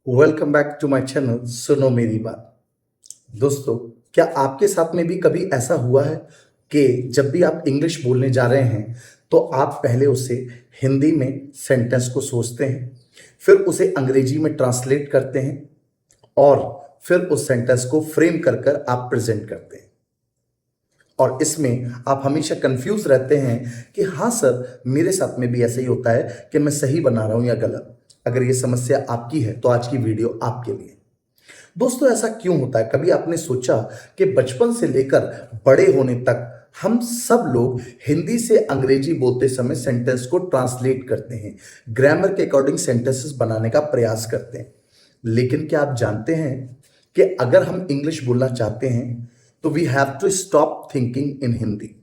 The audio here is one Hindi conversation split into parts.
Welcome back to my channel सुनो मेरी बात। दोस्तों, क्या आपके साथ में भी कभी ऐसा हुआ है कि जब भी आप इंग्लिश बोलने जा रहे हैं तो आप पहले उसे हिंदी में सेंटेंस को सोचते हैं, फिर उसे अंग्रेजी में ट्रांसलेट करते हैं और फिर उस सेंटेंस को फ्रेम कर कर आप प्रेजेंट करते हैं और इसमें आप हमेशा कंफ्यूज रहते हैं कि हाँ सर, मेरे साथ में भी ऐसा ही होता है कि मैं सही बना रहा हूं या गलत। अगर ये समस्या आपकी है तो आज की वीडियो आपके लिए। दोस्तों, ऐसा क्यों होता है? कभी आपने सोचा कि बचपन से लेकर बड़े होने तक हम सब लोग हिंदी से अंग्रेजी बोलते समय सेंटेंस को ट्रांसलेट करते हैं, ग्रामर के अकॉर्डिंग सेंटेंसेस बनाने का प्रयास करते हैं। लेकिन क्या आप जानते हैं कि अगर हम इंग्लिश बोलना चाहते हैं तो we have to stop thinking in Hindi.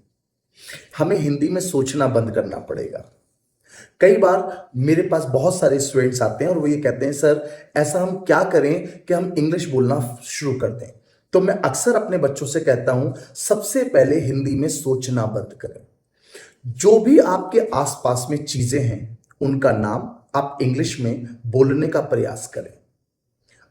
हमें हिंदी में सोचना बंद करना पड़ेगा। कई बार मेरे पास बहुत सारे स्टूडेंट्स आते हैं और वो ये कहते हैं, सर ऐसा हम क्या करें कि हम इंग्लिश बोलना शुरू कर दें। तो मैं अक्सर अपने बच्चों से कहता हूं, सबसे पहले हिंदी में सोचना बंद करें। जो भी आपके आसपास में चीजें हैं उनका नाम आप इंग्लिश में बोलने का प्रयास करें।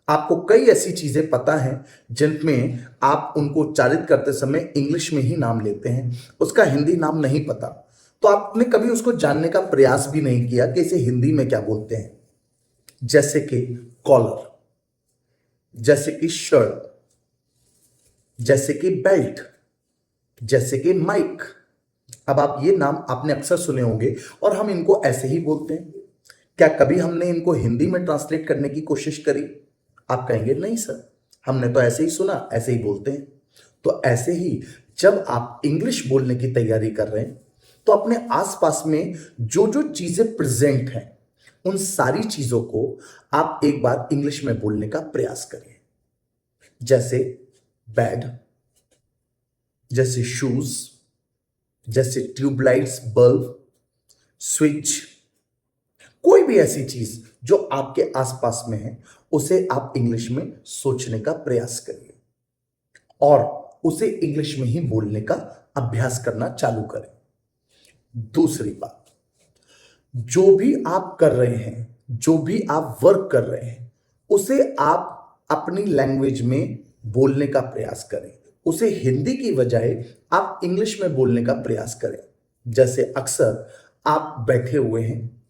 आपको कई ऐसी चीजें पता हैं जिनमें आप उनको उच्चारित करते समय इंग्लिश में ही नाम लेते हैं, उसका हिंदी नाम नहीं पता, तो आपने कभी उसको जानने का प्रयास भी नहीं किया कि इसे हिंदी में क्या बोलते हैं। जैसे कि कॉलर, जैसे कि शर्ट, जैसे कि बेल्ट, जैसे कि माइक। अब आप ये नाम आपने अक्सर सुने होंगे और हम इनको ऐसे ही बोलते हैं। क्या कभी हमने इनको हिंदी में ट्रांसलेट करने की कोशिश करी? आप कहेंगे नहीं सर, हमने तो ऐसे ही सुना, ऐसे ही बोलते हैं। तो ऐसे ही जब आप इंग्लिश बोलने की तैयारी कर रहे हैं तो अपने आसपास में जो जो चीजें प्रेजेंट हैं उन सारी चीजों को आप एक बार इंग्लिश में बोलने का प्रयास करें। जैसे बेड, जैसे शूज, जैसे ट्यूबलाइट्स, बल्ब, स्विच। कोई भी ऐसी चीज जो आपके आसपास में है उसे आप इंग्लिश में सोचने का प्रयास करिए और उसे इंग्लिश में ही बोलने का अभ्यास करना चालू करें। दूसरी बात, जो भी आप कर रहे हैं, जो भी आप वर्क कर रहे हैं, उसे आप अपनी लैंग्वेज में बोलने का प्रयास करें। उसे हिंदी की बजाय आप इंग्लिश में बोलने का प्रयास करें। जैसे अक्सर आप बैठे हुए हैं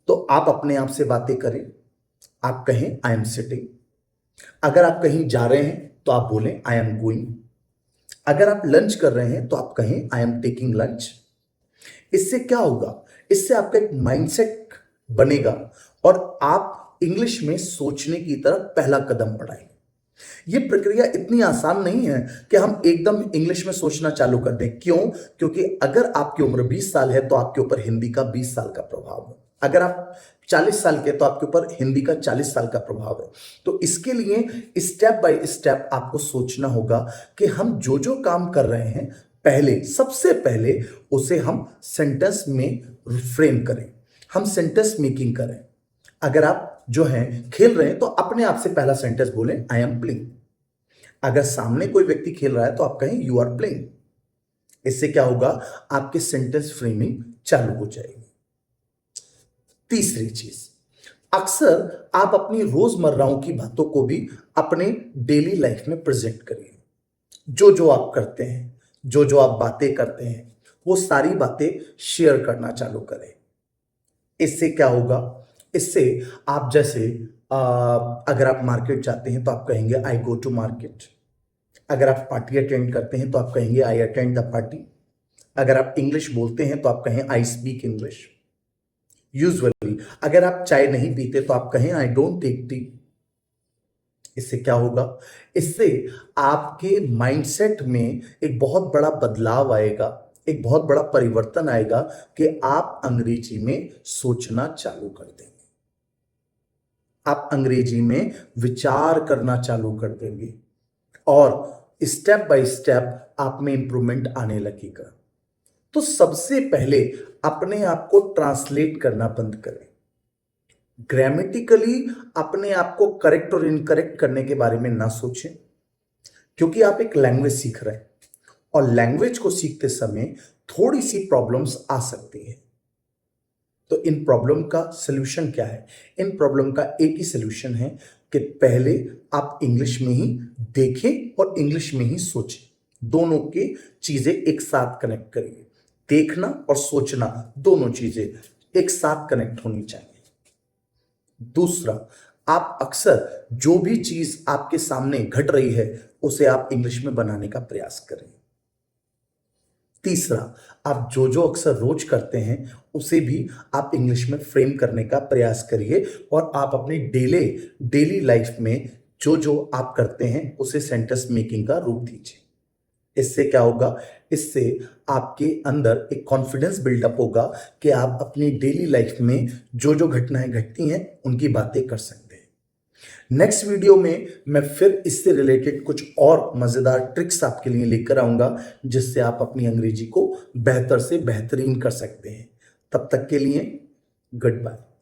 तो आप अपने आप से बातें करें। आप कहें आई एम सिटिंग। अगर आप कहीं जा रहे हैं तो आप बोलें आई एम गोइंग। अगर आप लंच कर रहे हैं तो आप कहें आई एम टेकिंग लंच। इससे क्या होगा? इससे आपका एक माइंडसेट बनेगा और आप इंग्लिश में सोचने की तरफ पहला कदम बढ़ाएंगे। यह प्रक्रिया इतनी आसान नहीं है कि हम एकदम इंग्लिश में सोचना चालू कर दें। क्यों? क्योंकि अगर आपकी उम्र 20 साल है तो आपके ऊपर हिंदी का 20 साल का प्रभाव है। अगर आप 40 साल के तो आपके ऊपर हिंदी का 40 साल का प्रभाव है। तो इसके लिए स्टेप बाय स्टेप आपको सोचना होगा कि हम जो जो काम कर रहे हैं पहले, सबसे पहले उसे हम सेंटेंस में फ्रेम करें, हम सेंटेंस मेकिंग करें। अगर आप जो है खेल रहे हैं तो अपने आप से पहला सेंटेंस बोलें आई एम प्लेइंग। अगर सामने कोई व्यक्ति खेल रहा है तो आप कहें यू आर प्लेइंग। इससे क्या होगा? आपके सेंटेंस फ्रेमिंग चालू हो जाएगी। तीसरी चीज, अक्सर आप अपनी रोजमर्राओं की बातों को भी अपने डेली लाइफ में प्रेजेंट करिए। जो जो आप करते हैं, जो जो आप बातें करते हैं, वो सारी बातें शेयर करना चालू करें। इससे क्या होगा? इससे आप जैसे अगर आप मार्केट जाते हैं तो आप कहेंगे आई गो टू मार्केट। अगर आप पार्टी अटेंड करते हैं तो आप कहेंगे आई अटेंड द पार्टी। अगर आप इंग्लिश बोलते हैं तो आप कहें आई स्पीक इंग्लिश। यूजुअली अगर आप चाय नहीं पीते तो आप कहें आई डोंट टेक टी। इससे क्या होगा? इससे आपके माइंडसेट में एक बहुत बड़ा बदलाव आएगा, एक बहुत बड़ा परिवर्तन आएगा कि आप अंग्रेजी में सोचना चालू कर देंगे, आप अंग्रेजी में विचार करना चालू कर देंगे और स्टेप बाय स्टेप आप में इंप्रूवमेंट आने लगेगा। तो सबसे पहले अपने आप को ट्रांसलेट करना बंद करें। ग्रामेटिकली अपने आप को करेक्ट और इनकरेक्ट करने के बारे में ना सोचें, क्योंकि आप एक लैंग्वेज सीख रहे हैं और लैंग्वेज को सीखते समय थोड़ी सी प्रॉब्लम्स आ सकती है। तो इन प्रॉब्लम का सलूशन क्या है? इन प्रॉब्लम का एक ही सलूशन है कि पहले आप इंग्लिश में ही देखें और इंग्लिश में ही सोचें। दोनों के चीजें एक साथ कनेक्ट करिए। देखना और सोचना दोनों चीजें एक साथ कनेक्ट होनी चाहिए। दूसरा, आप अक्सर जो भी चीज आपके सामने घट रही है उसे आप इंग्लिश में बनाने का प्रयास करें। तीसरा, आप जो जो अक्सर रोज करते हैं उसे भी आप इंग्लिश में फ्रेम करने का प्रयास करिए और आप अपनी डेली लाइफ में जो जो आप करते हैं उसे सेंटेंस मेकिंग का रूप दीजिए। इससे क्या होगा? इससे आपके अंदर एक कॉन्फिडेंस बिल्डअप होगा कि आप अपनी डेली लाइफ में जो जो घटनाएं घटती हैं उनकी बातें कर सकते हैं। नेक्स्ट वीडियो में मैं फिर इससे रिलेटेड कुछ और मजेदार ट्रिक्स आपके लिए लेकर आऊंगा जिससे आप अपनी अंग्रेजी को बेहतर से बेहतरीन कर सकते हैं। तब तक के लिए गुड बाय।